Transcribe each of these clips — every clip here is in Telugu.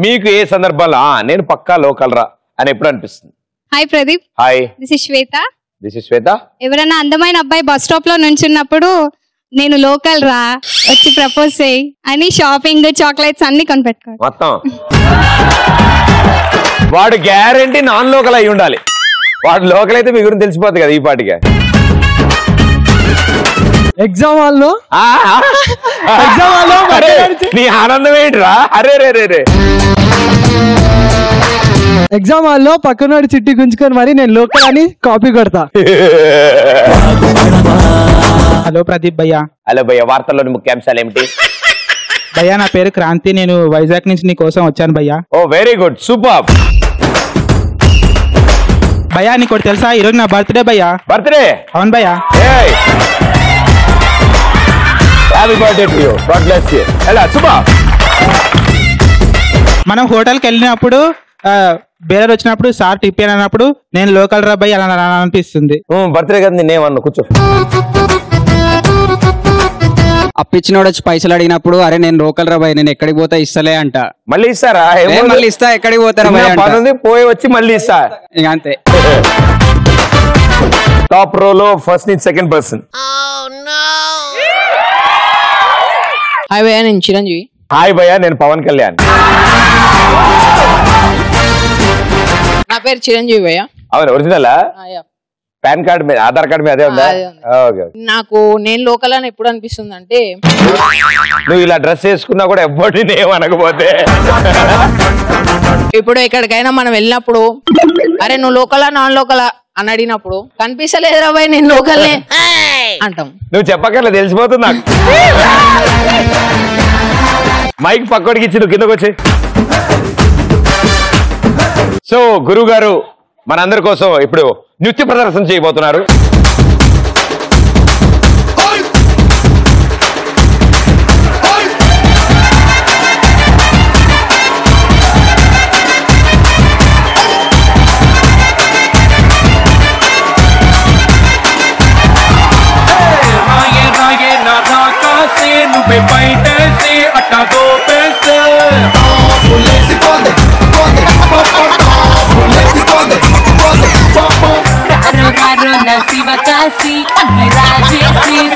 మీకు ఏ సందర్భంలో నేను పక్కా లోకల్ రా అని ఎప్పుడు అనిపిస్తుంది? Hi Pradeep. Hi, this is Shweta. ఎవరైనా అందమైన అబ్బాయి బస్ స్టాప్ లో నుంచున్నప్పుడు నేను లోకల్ రా వచ్చి ప్రపోజ్ చేయి అని షాపింగ్ చాక్లెట్స్ అన్ని కొనిపెట్టుకోవాలి మొత్తం. వాడు గ్యారంటీ నాన్ లోకల్ అయి ఉండాలి. వాడు లోకల్ అయితే మీ గురించి తెలిసిపోతుంది కదా ఈ పాటిగా. ఎగ్జామ్ హాల్లో నీ ఆనందం ఏంటిరా? అరే రే రే రే ఎగ్జామ్ హాల్లో పక్కనోడి చిట్టి గుంజుకొని మరి నేను లోకల్ అని కాపీ కొడతా. హలో ప్రదీప్ భయ్యా. హలో భయ్యా, వార్తల్లోని ముఖ్యాంశాలు ఏమిటి? భయ్యా నా పేరు క్రాంతి, నేను వైజాగ్ నుంచి నీ కోసం వచ్చాను భయ్యా. ఓ వెరీ గుడ్, సూపర్. భయ్యా నీకు తెలుసా, ఈరోజు నా బర్త్డే భయ్యా. బర్త్డే? అవును భయ్యా. Happy birthday to you, God bless you. ఎలా సూపర్. మనం హోటల్కి వెళ్ళినప్పుడు బేరర్ వచ్చినప్పుడు సార్ టిప్పి అన్నప్పుడు నేను లోకల్ రా భయ్యా అలా అనిపిస్తుంది. బర్త్డే కదా నేనేమన్నా కూర్చో. అప్పిచ్చినోడు వచ్చి పైసలు అడిగినప్పుడు అరే నేను లోకల్ రా భయ్ నేను ఎక్కడికి పోతా ఇస్తలే అంట. మళ్ళీ ఇస్తారా? మళ్ళీ ఇస్తా, ఎక్కడికి పోతారా పోయి వచ్చి మళ్ళీ ఇస్తా ఇక అంతే. టాప్ రోలో ఫస్ట్ నుంచి సెకండ్ పర్సన్. హాయ్ భయ్యా, నేను చిరంజీవి. హాయ్ భయ్యా, నేను పవన్ కళ్యాణ్. నా పేరు చిరంజీవి భయ్యా. అవును, ఒరిజినలా? పాన్ కార్డ్ మీద, ఆధార్ కార్డ్ మీద అదే ఉందా? నాకు నేను లోకల్ అని ఎప్పుడు అనిపిస్తుంది అంటే, నువ్వు ఇలా డ్రెస్ వేసుకున్నా కూడా ఎవరిని ఏమనకపోతే. ఇప్పుడు ఎక్కడికైనా మనం వెళ్ళినప్పుడు అరే నువ్వు లోకలా నాన్ లోకలా అని అడిగినప్పుడు కనిపిస్తలేదురా భయ్ నేను లోకల్నే అంటాం. నువ్వు చెప్పక్కర్లే, తెలిసిపోతుంది నాకు. మైక్ పక్కడికి ఇచ్చి నువ్వు కిందకు వచ్చి. సో గురువు గారు మనందరి కోసం ఇప్పుడు నృత్య ప్రదర్శన చేయబోతున్నారు.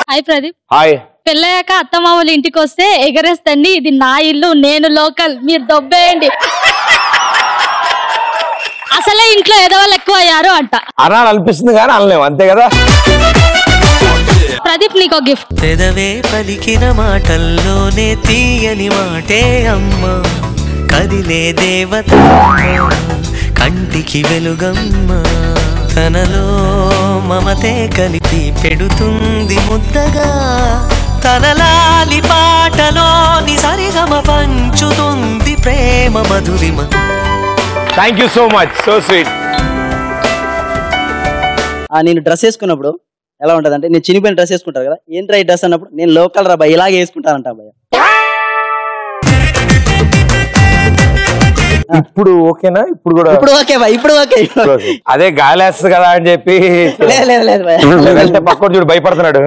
హాయ్ ప్రదీప్. హాయ్. పెళ్ళయ్యాక అత్తమామూలు ఇంటికి వస్తే ఎగరేస్తండి ఇది నా ఇల్లు నేను లోకల్ మీరు దొబ్బేయండి అసలే ఇంట్లో ఏదో వాళ్ళు ఎక్కువ అయ్యారు అంట అనాలి అనిపిస్తుంది కానీ అనలేము, అంతే కదా. ప్రదీప్ నీకు గిఫ్ట్. పెదవే పలికిన మాటల్లోనే తీయని మాటే అమ్మ, కదిలే దేవత కంటికి వెలుగమ్మ, తనలో మమతే కలిపి పెడుతుంది ముద్దగా, తనలాలి పాటలోని సరిగమ పంచుతుంది ప్రేమ మధురిమ. Thank you so much, so sweet. నేను డ్రెస్ వేసుకున్నప్పుడు ఎలా ఉంటది అంటే, నేను చినిపోయిన డ్రెస్ వేసుకుంటారు కదా, ఏంట్రా ఈ డ్రెస్ అన్నప్పుడు నేను లోకల్ రా భయ్ ఇలాగే వేసుకుంటానంట భయ్య. ఇప్పుడు ఓకేనా? ఇప్పుడు కూడా ఇప్పుడు ఓకే భయ్, ఇప్పుడు ఓకే. అదే గాలి వేస్తుంది కదా అని చెప్పి వెళ్తే పక్కన చూడు భయపడుతున్నాడు.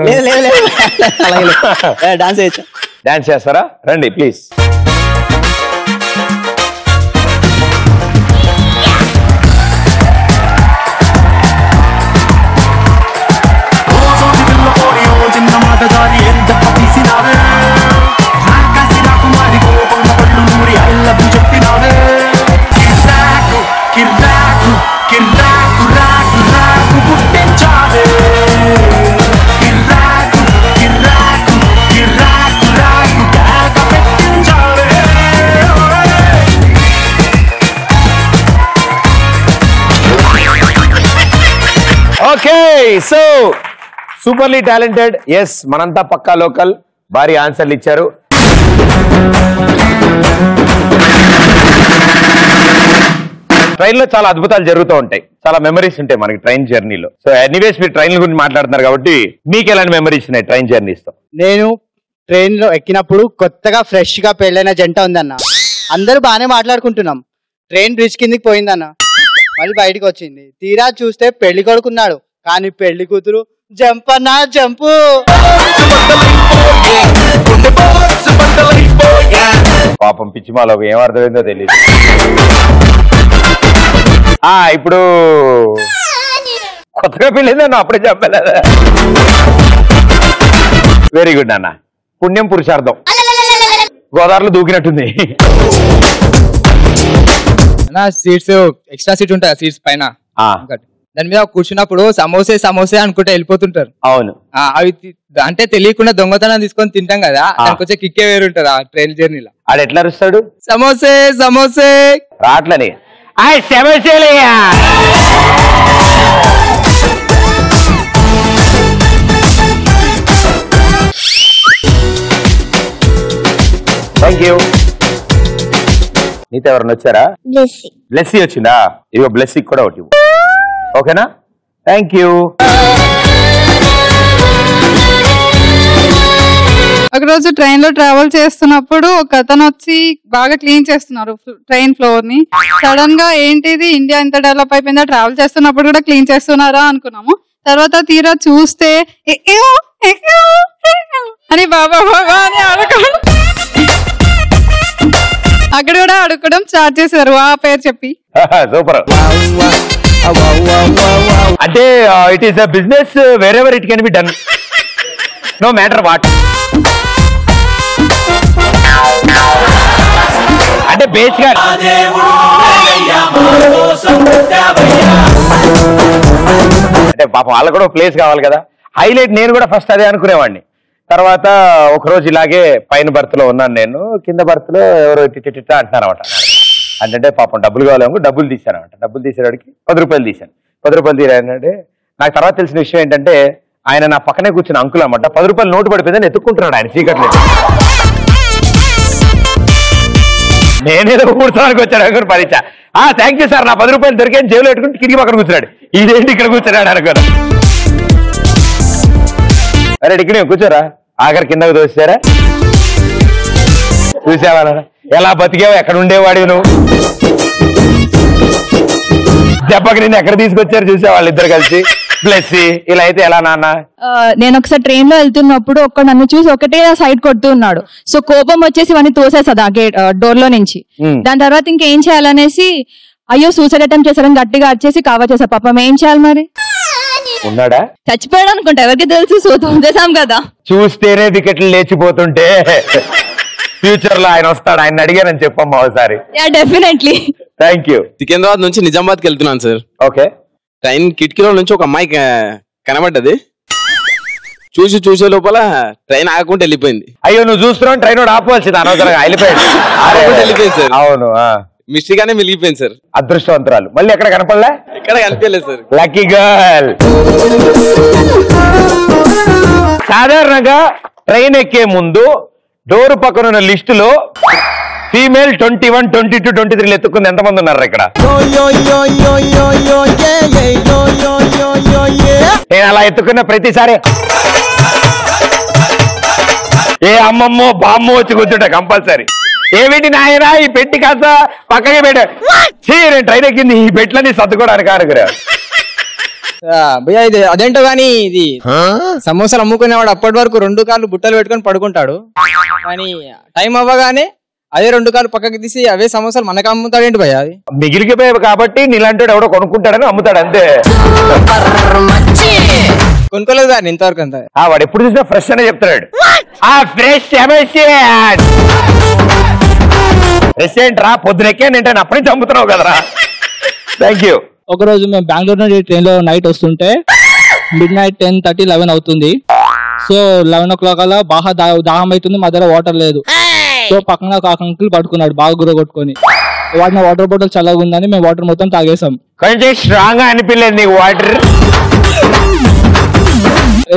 డాన్స్ చేయొచ్చు. డాన్స్ చేస్తారా? రండి please. Okay, so superly talented. Yes, మనంతా పక్కా లోకల్. భారీ ఆన్సర్లు ఇచ్చారు. ట్రైన్ లో చాలా అద్భుతాలు జరుగుతూ ఉంటాయి, చాలా మెమరీస్ ఉంటాయి మనకి ట్రైన్ జర్నీలో. సో ఎనీవేస్ మీరు ట్రైన్ గురించి మాట్లాడుతున్నారు కాబట్టి మీకు ఎలాంటి మెమరీస్ ఉన్నాయి ట్రైన్ జర్నీస్ తో? నేను ట్రైన్ లో ఎక్కినప్పుడు కొత్తగా ఫ్రెష్ గా పెళ్ళైన జంట ఉందన్న, అందరూ బాగానే మాట్లాడుకుంటున్నాం. ట్రైన్ బ్రిడ్జ్ కిందికి పోయిందన్న, మళ్ళీ బయటకు వచ్చింది. తీరా చూస్తే పెళ్లి కొడుకున్నాడు, కానీ పెళ్లి కూతురు జంప్ అన్నా జంపు. పాపం పిచ్చిమాలకు ఏం అర్థమైందో తెలియదు. ఇప్పుడు కొత్తగా పెళ్ళిందన్న అప్పుడే చెప్పలేదా? వెరీ గుడ్ అన్న. పుణ్యం పురుషార్థం గోదావరిలో దూకినట్టుంది. సీట్స్ ఎక్స్ట్రా సీట్ ఉంటాయి సీట్స్ పైన, దాని మీద కూర్చున్నప్పుడు సమోసే అనుకుంటే వెళ్ళిపోతుంటారు. అవును, అవి అంటే తెలియకుండా దొంగతనం తీసుకొని తింటాం కదా, దానికి వచ్చే కిక్కే వేరుంటది ఆ ట్రైన్ జర్నీలో. ఆడు ఎట్లా అరుస్తాడు? సమోసే రాట్లని సమోసేలయ్యా. Thank you. నీతో ఎవరన్నా వచ్చారా? బ్లెస్సీ వచ్చిందా? ఇగో బ్లెస్సీ కూడా ఒకటి. ఓకేనా? Thank you. ఒకరోజు ట్రైన్ లో ట్రావెల్ చేస్తున్నప్పుడు ఒక అతను వచ్చి బాగా క్లీన్ చేస్తున్నారు ట్రైన్ ఫ్లోర్ ని. సడన్ గా ఏంటిది ఇండియా ఎంత డెవలప్ అయిపోయిందా, ట్రావెల్ చేస్తున్నప్పుడు కూడా క్లీన్ చేస్తున్నారా అనుకున్నాము. తర్వాత తీరా చూస్తే అని బాబా అని అడగడం, అక్కడ కూడా అడుకోవడం స్టార్ట్ చేశారు ఆ పేరు చెప్పి. సూపర్. అంటే it is a business wherever it can be done, no matter what. అంటే బేసిక్ గా అంటే పాపం వాళ్ళకు కూడా ప్లేస్ కావాలి కదా. హైలైట్ నేను కూడా ఫస్ట్ అదే అనుకునేవాడిని. తర్వాత ఒకరోజు ఇలాగే పైన బర్త్ లో ఉన్నాను నేను, కింద బర్త్ లో ఎవరో టిట్ట అంటున్నారన్నమాట. అంటే పాపం డబ్బులు కావాలేమో డబ్బులు తీశానమాట. డబ్బులు తీసేవాడికి 10 రూపాయలు తీశాను. 10 రూపాయలు తీరానంటే నాకు తర్వాత తెలిసిన విషయం ఏంటంటే ఆయన నా పక్కనే కూర్చున్న అంకుల్ అన్నమాట. 10 రూపాయలు నోటు పడిపోయిందని ఎత్తుక్కుంటున్నాడు ఆయన చీకట్లో. నేనేదో కూర్చోడానికి వచ్చాడు అనుకుని పరిచా. థ్యాంక్ యూ సార్, నా 10 రూపాయలు దొరికాయని జేబులో పెట్టుకుని కిటికీ పక్కన కూర్చున్నాడు. ఇదేంటి ఇక్కడ కూర్చున్నాడు అనుకోను. అరే ఇక్కడే కూర్చోరా, ఆఖరి కిందకు దోసారా. చూసావా ఎలా బతికావు, ఎక్కడ ఉండేవాడివి నువ్వు, దెబ్బకి నిన్ను ఎక్కడ తీసుకొచ్చారు చూసా వాళ్ళిద్దరు కలిసి. ప్లస్ ఇలా అయితే ఎలా నాన్న? నేను ఒకసారి ట్రైన్ లో వెళ్తున్నప్పుడు ఒక్క నన్ను చూసి ఒకటే సైడ్ కొడుతూ ఉన్నాడు. సో కోపం వచ్చేసి వాడిని తోసేసా గేట్ డోర్ లో నుంచి. దాని తర్వాత ఇంకేం చేయాలనేసి అయ్యో సూసైడ్ అటెంప్ట్ చేశారని గట్టిగా వచ్చేసి కవర్ చేసా. పాపం ఏం చేయాలి మరి? ఉన్నాడా? చచ్చిపోయాడు అనుకుంటా, ఎవరికి తెలుసు. సో తోసేసాం కదా. చూస్తేనే వికెట్లు లేచిపోతుంటే ఫ్యూచర్ లో ఆయన వస్తాడు, ఆయన అడిగానని చెప్పమ్మా ఒకసారి. డెఫినెట్లీ. Thank you. సికింద్రాబాద్ నుంచి నిజామాబాద్కి వెళ్తున్నాను సార్. ఓకే. ట్రైన్ కిటికీలో నుంచి ఒక అమ్మాయి కనబడ్డది. చూసే లోపల ట్రైన్ ఆగకుండా వెళ్ళిపోయింది. అయ్యో నువ్వు చూస్తున్నావు, ట్రైన్ ఆపవలసింది, అనవసరంగా వెళ్ళిపోయింది సార్. అవును, మిస్టేక్గానే మిగిలిపోయింది సార్. అదృష్టవంతురాలు. మళ్ళీ ఎక్కడ కనపడలే? ఎక్కడ కనిపించలేదు సార్. Lucky girl. సాధారణంగా ట్రైన్ ఎక్కే ముందు డోర్ పక్కన ఉన్న లిస్టులో ఫీమేల్ 21, 22, 23 ఎత్తుకుంది ఎంతమంది ఉన్నారు ఇక్కడ? నేను అలా ఎత్తుకున్న ప్రతిసారి ఏ అమ్మమ్మో బామ్మో వచ్చి కూర్చుంటా కంపల్సరీ. ఏమిటి నాయనా ఈ పెట్టి కాస్త పక్కకి పెట్టాడు. నేను ట్రైన్ ఎక్కింది ఈ పెట్లని సర్దుకోవడానికి అనుకురా. భయ్యా ఇది అదేంటో గానీ ఇది సమోసాలు అమ్ముకునేవాడు అప్పటి వరకు 2 కాళ్ళు బుట్టలు పెట్టుకొని పడుకుంటాడు. కానీ టైం అవ్వగానే అదే 2 కాళ్ళు పక్కకి తీసి అవే సమోసాలు మనకు అమ్ముతాడేంటి భయ్యా? అది మిగిలిపోయావు కాబట్టి నీలాంటి ఎవడో కొనుక్కుంటాడని అమ్ముతాడు అంతే. కొనుక్కోలేదు కానీ ఇంతవరకు అంతా. వాడు ఎప్పుడు చూసినా ఫ్రెష్ అనే చెప్తాడు. ఫ్రెష్ రెస్టారెంట్ రా, పొద్దునెక్కానంటే అప్పటి నుంచి అమ్ముతున్నావు కదరా. Thank you. ఒకరోజు మేము బెంగళూరు నుండి ట్రైన్ లో నైట్ వస్తుంటే మిడ్-నైట్ 10:30, 11 అవుతుంది. సో 11 o'clock అలా బాగా దాహం అవుతుంది, మా దగ్గర వాటర్ లేదు. సో పక్కన ఒక అంకుల్ పట్టుకున్నాడు బాగా గుర కొట్టుకొని. వాడిన వాటర్ బాటిల్ చల్లగా ఉందని మేము వాటర్ మొత్తం తాగేసాం. కొంచెం స్ట్రాంగ్ గా అనిపించలేదు నీకు వాటర్?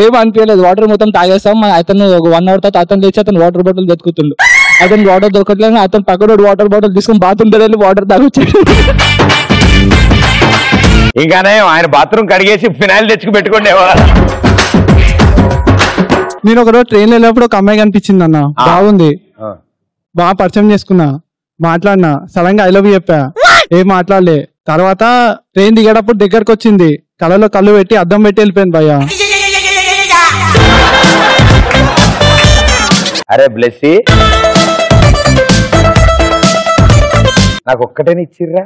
ఏం అనిపించలేదు, వాటర్ మొత్తం తాగేస్తాం. అతను ఒక 1 hour తర్వాత అతను లేచి అతను వాటర్ బాటిల్ తెచ్చుకుంటుండు. అతను వాటర్ దొరకట్లేదు, అతను పక్కన వాటర్ బాటిల్ తీసుకుని బాత్రూమ్ దగ్గర వాటర్ తాగొచ్చాడు. ఇంకానే ఆయన బాత్రూమ్ కడిగేసి ఫినాయిల్ తెచ్చుకు పెట్టుకునేవాడు. నేను ఒకరోజు ట్రైన్ లో వెళ్ళినప్పుడు ఒక అమ్మాయి కనిపించింది అన్న, బాగుంది, బాగా పరిచయం చేసుకున్నా, మాట్లాడినా. సడన్ గా ఐ లవ్ యూ చెప్పా, ఏం మాట్లాడలే. తర్వాత ట్రైన్ దిగేటప్పుడు దగ్గరకు వచ్చింది, కళ్ళలో కళ్ళు పెట్టి అద్దం పెట్టి వెళ్ళిపోయింది భయ్యా. అరే బ్లెస్సీ నాకు ఒక్కటేనే ఇచ్చిర్రా?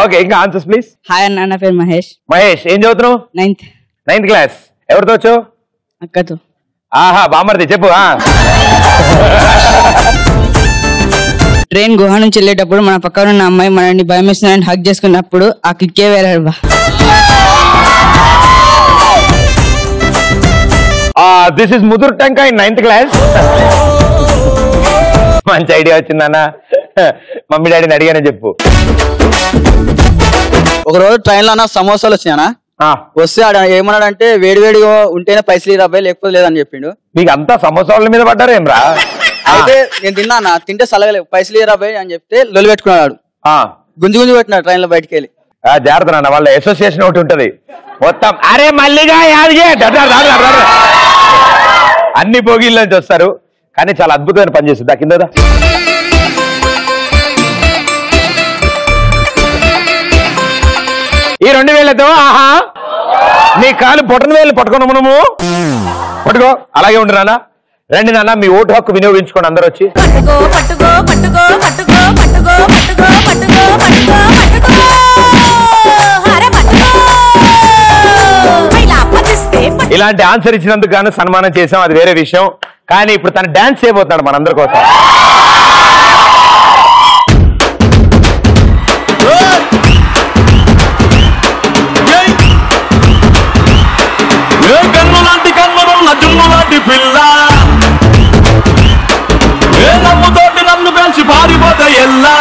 ఓకే, ఇంకా ఆన్సర్స్ ప్లీజ్. హాయ్ అన్న, నా పేరు మహేష్. మహేష్, ఏం చదువుతున్నావు? 9th class. ఎవరితో వచ్చావు? అక్కతో. ఆహా, బామ్మర్ది చెప్పు. ట్రైన్ గుహ నుంచి వెళ్ళేటప్పుడు మన పక్కన ఉన్న అమ్మాయి మనల్ని భయం వేస్తుందని హక్ చేసుకున్నప్పుడు ఆ కిక్కే వేరే. దిస్ ఇస్ ముదురు టంకా ఇన్ 9th క్లాస్. మంచి ఐడియా వచ్చిందన్న. మమ్మీ డాడీని అడిగానే చెప్పు. ఒక రోజు ట్రైన్ లో సమోసాలు వచ్చినా వస్తే ఆడ ఏమన్నాడంటే వేడివేడిగా ఉంటేనే పైసలు రాబాయి లేకపోతే లేదని చెప్పిండు. మీకు అంతా సమోసాల మీద పడ్డారేం రా? అయితే నేను తిన్నా, తింటే సలగలేదు, పైసలు రాబాయి అని చెప్తే లొల్లి పెట్టుకున్నాడు. గుంజు గుంజు పెట్టినాడు ట్రైన్ లో బయటకు వెళ్ళి. జాగ్రత్త నాన్న, వాళ్ళ అసోసియేషన్ ఒకటి ఉంటది మొత్తం. అరే మల్లిగా అన్ని భోగిల నుంచి వస్తారు, కానీ చాలా అద్భుతమైన పని చేస్తుంది. కింద ఈ 2 వేలతో ఆహా నీ కాలు పొట్టన వేలు పట్టుకున్నాము. మనము పట్టుకో, అలాగే ఉండు నాన్న. రండి నాన్న, మీ ఓటు హక్కు వినియోగించుకోండి అందరు వచ్చి. ఇలాంటి ఆన్సర్ ఇచ్చినందుకు గాను సన్మానం చేసాం, అది వేరే విషయం. కానీ ఇప్పుడు తను డాన్స్ చేయబోతున్నాడు మనందరి కోసం. కన్నులాంటి కన్నులున్న జుమ్ములాంటి పిల్ల, ఏ నమ్ముతోటి నన్ను పెంచి పారిపోతే ఎల్లా.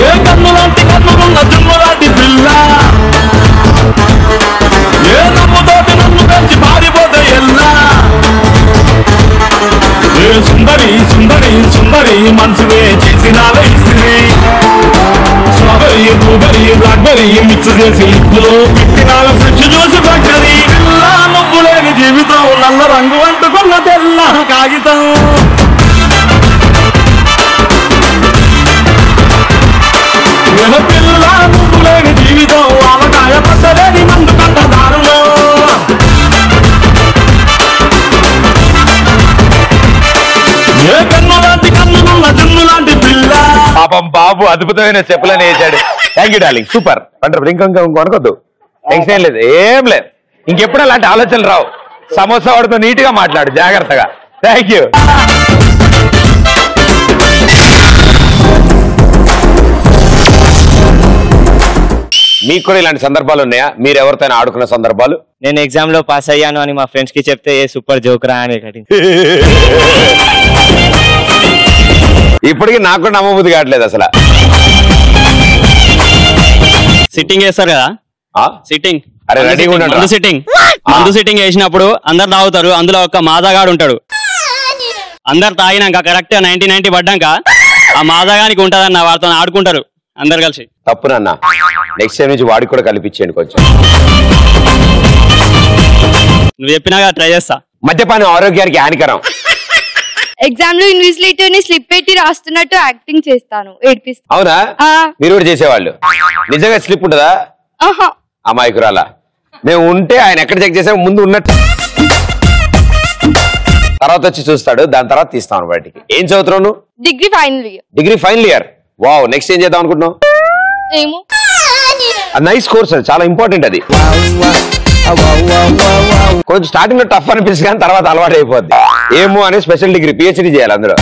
ఏ కన్నులాంటి కన్నులున్న జుమ్ములాంటి పిల్ల, ఏ నమ్ముతోటి నన్ను పెంచి పారిపోతే ఎల్లా. ఏ సుందరి సుందరి సుందరి మనసువే చేసినావే ఇస్త్రీ. స్ట్రాబెరీ బ్లూబెరీ బ్లాక్బెరీ మిక్స్ చేసి ఇప్పులో పెట్టినాల ఫ్రెష్ జ్యూస్ ఫ్యాక్టరీ. పిల్ల నువ్వు లేని జీవితం నల్ల రంగు అంటుకున్న తెల్ల కాగితం. పిల్ల నువ్వు లేని జీవితం ఆవకాయ పట్టలేని మందు కంట దారులో. ఏ కన్నులాంటి కన్నులున్న జున్నులాంటి పిల్ల. పాపం బాబు అద్భుతమైన చెప్పులని వేసాడు. Thank you darling, super wonderful. ఇంకో అనుకోద్దు, టెన్షన్ ఏం లేదు, ఏం లేదు. ఇంకెప్పుడు అలాంటి ఆలోచనలు రావు. సమోసా వాడితో నీట్ గా మాట్లాడు, జాగ్రత్తగా. Thank you. మీకు కూడా ఇలాంటి సందర్భాలు ఉన్నాయా? మీరు ఎవరితో ఆడుకున్న సందర్భాలు? నేను ఎగ్జామ్ లో పాస్ అయ్యాను అని మా ఫ్రెండ్స్ కి చెప్తే ఏ సూపర్ జోక్ రా అని ఇప్పటికీ నాకు కూడా నమ్మబుద్ధి కావట్లేదు అసలు. సిట్టింగ్ చేస్తారు కదా, సిట్టింగ్. అరే రెడీగా ఉండండి. మందు సిట్టింగ్ వేసినప్పుడు అందరు తాగుతారు, అందులో ఒక మాదాగాడు ఉంటాడు. అందరు తాగినాక కరెక్ట్ 90 పడ్డాక ఆ మాదాగానికి ఉంటదన్న వారితో ఆడుకుంటారు అందరు కలిసి. తప్పునన్నా, నెక్స్ట్ టైం నుంచి వాడికి కూడా కల్పించండి కొంచెం. నువ్వు చెప్పినా ట్రై చేస్తా. మద్యపానం ఆరోగ్యానికి హానికరం. ఎగ్జామ్ లో ఇన్విజిలేటర్ ని స్లిప్ పెట్టి రాస్తున్నట్టు యాక్టింగ్ చేస్తాను, ఏడిపిస్తాను. అవునా? మీరు కూడా చేసేవాళ్ళు? నిజంగా స్లిప్ ఉంటుందా? అమాయకురాలా. మేము ఉంటే ఆయన ఎక్కడ చెక్ చేసాము, ముందు ఉన్నట్టు తర్వాత వచ్చి చూస్తాడు, దాని తర్వాత తీస్తాను బయటికి. ఏం చదువుతున్నావు నువ్వు? Degree final year. Degree final year. Wow, next ఏం చేద్దాం అనుకుంటున్నావు? ఏమో, నైస్ కోర్స్, అది చాలా ఇంపార్టెంట్. అది కొంచెం స్టార్టింగ్ లో టఫ్ అనిపిస్తుంది, కానీ తర్వాత అలవాటు అయిపోద్ది. ఏమో అని స్పెషల్ డిగ్రీ పిహెచ్డి చేయాలి అందులో.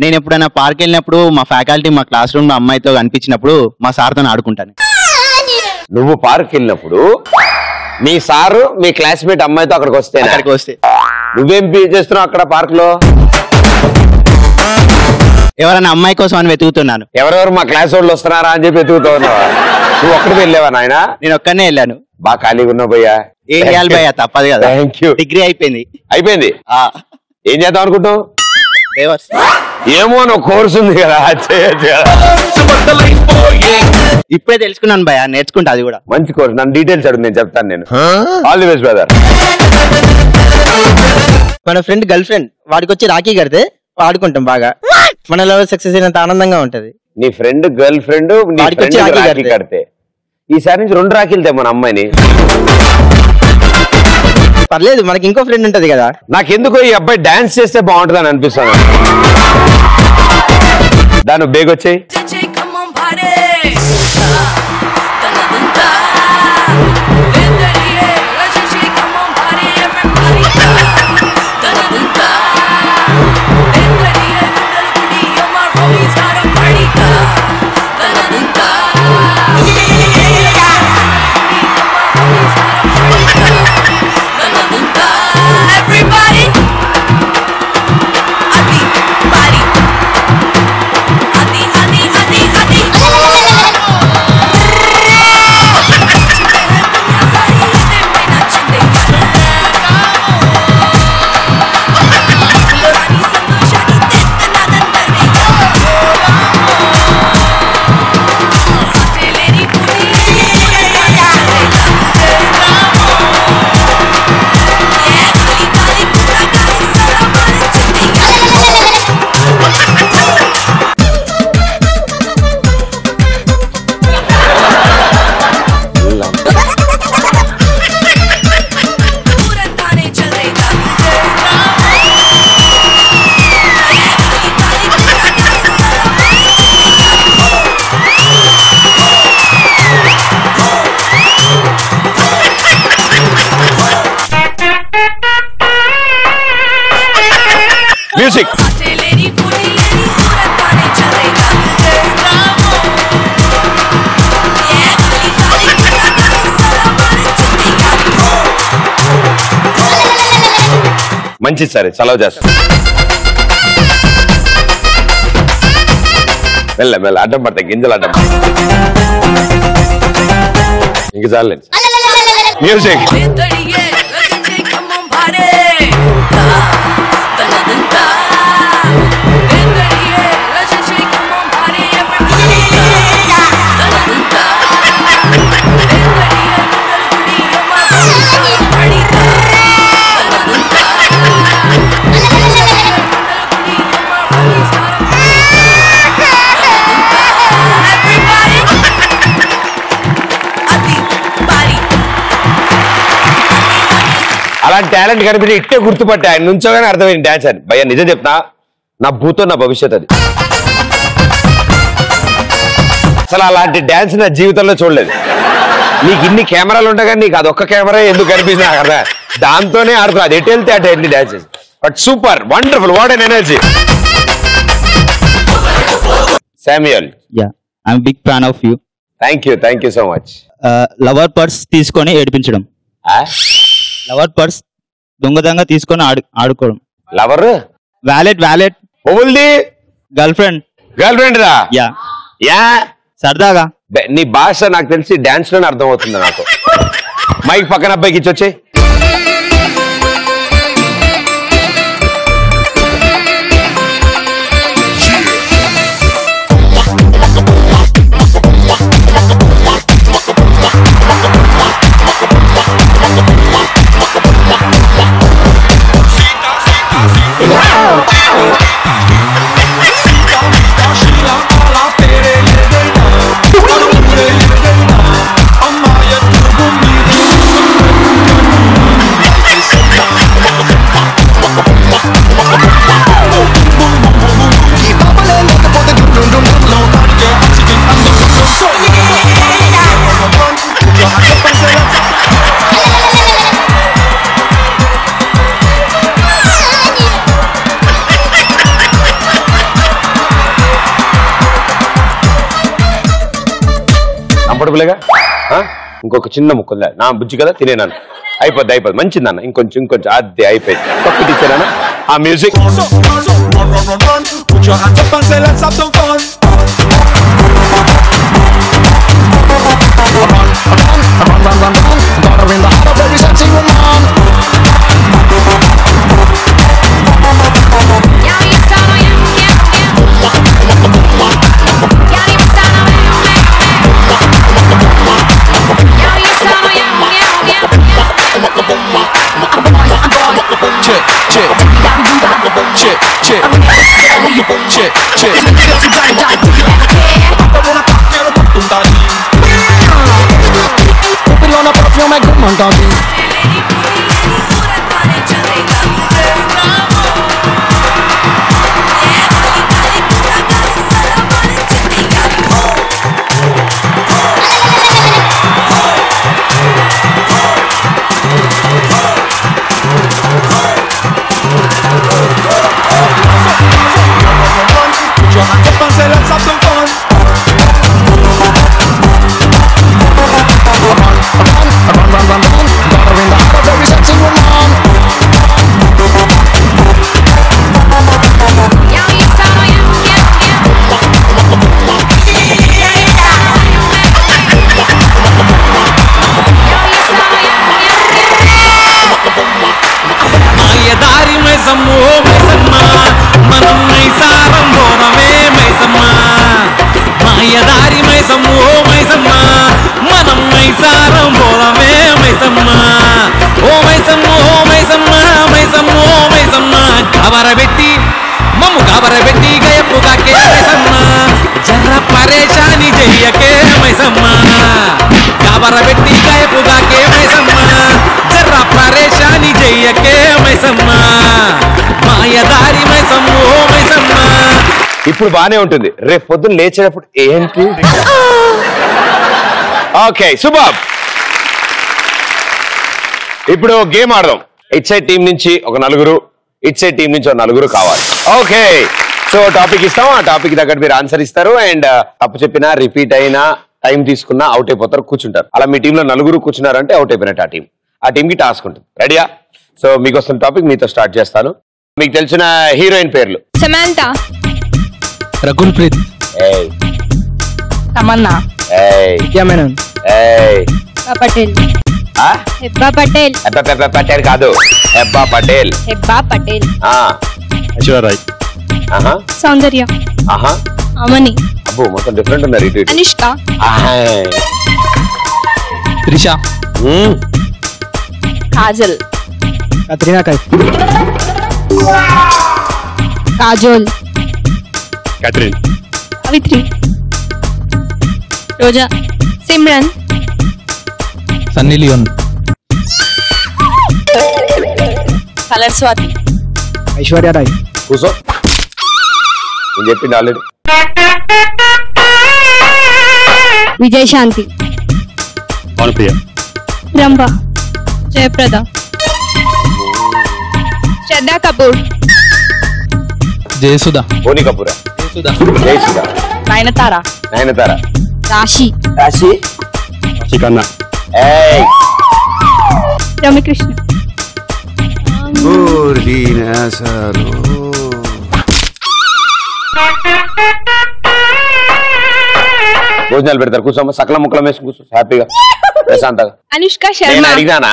నేను ఎప్పుడైనా పార్క్ వెళ్ళినప్పుడు మా ఫ్యాకల్టీ మా క్లాస్ రూమ్ లో అమ్మాయితో కనిపించినప్పుడు మా సార్తో ఆడుకుంటాను. నువ్వు పార్క్ వెళ్ళినప్పుడు మీ సారు మీ క్లాస్మేట్ అమ్మాయితో అక్కడికి వస్తే నువ్వేం చేస్తున్నావు అక్కడ పార్క్ లో? ఎవరైనా అమ్మాయి కోసం అని వెతుకుతున్నాను. ఎవరెవరు మా క్లాస్ వాళ్ళు వస్తున్నారా అని చెప్పి వెతుకుతా ఉన్నావా? నువ్వు ఒక్కడికి వెళ్ళావా నాయన? నేను ఒక్కనే వెళ్ళాను. బాగా ఖాళీగా ఉన్నావు భయ్యా. ఏం చేయాలి భయ్యా, తప్పదు కదా. Thank you. డిగ్రీ అయిపోయింది. అయిపోయింది. ఏం చేద్దాం అనుకుంటావు? ఏమో నువ్వు కోర్సు ఉంది కదా చేయొచ్చు కదా. ఇప్పుడే తెలుసుకున్నాను భయ, నేర్చుకుంటా అది కూడా. మంచి కోర్సు, నన్ను డీటెయిల్స్ అడుగు, నేను చెప్తాను. నేను ఆల్ ది బెస్ట్ బ్రదర్. మన ఫ్రెండ్ గర్ల్ ఫ్రెండ్ వాడికి వచ్చి రాఖీ కడితే ఆడుకుంటాం బాగా, మన లవ్ సక్సెస్ అయినంత ఆనందంగా ఉంటది. నీ ఫ్రెండ్ గర్ల్ ఫ్రెండ్ రాఖీ కడితే ఈసారి నుంచి 2 రాఖీలు మన అమ్మాయిని. పర్లేదు, మనకి ఇంకో ఫ్రెండ్ ఉంటది కదా. నాకెందుకో ఈ అబ్బాయి డాన్స్ చేస్తే బాగుంటుంది అని అనిపిస్తుంది. దాని బేగొచ్చాయి. మ్యూజిక్. మంచిది సరే, చలవ చేస్తా. మెల్ల మెల్ల అడ్డం పడతాయి, గింజలు అడ్డం పడతాయి. ఇంక చాలండి. మ్యూజిక్. అలాంటి టాలెంట్ కనిపించి ఇట్టే గుర్తుపట్టే ఆయన నుంచోగానే అర్థమైంది డాన్స్ అని. భయ్యా నిజం చెప్తున్నా, నా భూతం నా భవిష్యత్ అది. అసలు అలాంటి డాన్స్ నా జీవితంలో చూడలేదు. నీకు ఇన్ని కెమెరాలు ఉండగా నీకు అదొక్క కెమెరా ఎందుకు కనిపించినా కదా, దాంతోనే ఆడుకో. అది ఎటు వెళ్తే అటు ఎన్ని dances. But super, wonderful, what an energy. Samuel. Yeah, I'm big fan of you. Thank you so much. Lover purse తీసుకొని ఏడిపించడం. లవర్ పర్స్ దొంగదంగా తీసుకొని ఆడుకోవడం. లవర్ వ్యాలెట్ గర్ల్ ఫ్రెండ్ రా. యా సరదాగా. నీ భాష నాకు తెలిసి డాన్స్ లోనే అర్థం అవుతుంది నాకు. మైక్ పక్కన అబ్బాయికి ఇచ్చొచ్చే. కంఫర్టబుల్గా. ఇంకొక చిన్న ముక్క ఉందా నా బుజ్జి కదా, తినేనాను. అయిపోద్ది మంచిదన్న. ఇంకొంచెం అది అయిపోయింది. తప్పు ఇచ్చానా ఆ మ్యూజిక్. Now you sound గాబరబెట్టి మమ్ము గాబరబెట్టి గయపుగాకే మైసమ్మ జర పరేషాని చెయ్యకే మైసమ్మ గాబరబెట్టి గయపుగాకే మైసమ్మ జర పరేషాని చెయ్యకే మైసమ్మ మాయదారి మైసమ్మ ఓ మైసమ్మ. ఇప్పుడు బానే ఉంటుంది, రేపు పొద్దున్న లేచేటప్పుడు ఏంటి? Okay super. ఇప్పుడు గేమ్ ఆడదాం. ఇట్ సైడ్ టీం నుంచి ఒక నలుగురు, ఇట్ సైడ్ టీం నుంచి ఒక నలుగురు కావాలి. ఓకే, సో టాపిక్ ఇస్తాం, ఆ టాపిక్ దగ్గర మీరు ఆన్సర్ ఇస్తారు. అండ్ తప్పు చెప్పినా రిపీట్ అయినా టైం తీసుకున్నా అవుట్ అయిపోతారు, కూర్చుంటారు. అలా మీ టీంలో నలుగురు కూర్చున్నారంటే అవుట్ అయిపోయినట్టు ఆ టీంకి టాస్క్ ఉంటుంది. రెడీయా? సో మీకు వస్తున్న టాపిక్ మీతో స్టార్ట్ చేస్తాను. మీకు తెలిసిన హీరోయిన్ పేర్లు. సమంతా, రకుల్ ప్రీత్, తమన్నా, పటేల్, హెబ్బా పటేల్, పటేల్ కాదు, హెబ్బా పటేల్, హెబ్బా పటేల్, ఐశ్వర్యరాయ్, సౌందర్య, అమని, అబ్బో మొత్తం డిఫరెంట్ ఉన్నారు ఇటు. అనుష్క, త్రిష, కాజల్, కత్రినా కైఫ్, కాజోల్, క్యాథరిన్, అవిత్రి, రోజా, Simran, Sunny Leone, colour Swathi, Aishwarya Roy. కూసో, నేను చెప్పింది ఆల్రెడీ. విజయశాంతి, భానుప్రియ, రంభ, జయప్రద, శ్రద్ధా కపూర్, జయసుధ, బోని కపూరా, జయసుధ, నయనతార, నయనతార, రాశి, చికన్నా, రమ్యకృష్ణ, భోజనాలు పెడతారు, కూర్చోమ్మ. సకల ముక్కలం వేసి కూర్చో హ్యాపీగా ప్రశాంతంగా. అనుష్క నేను శర్మ, అడిగానా?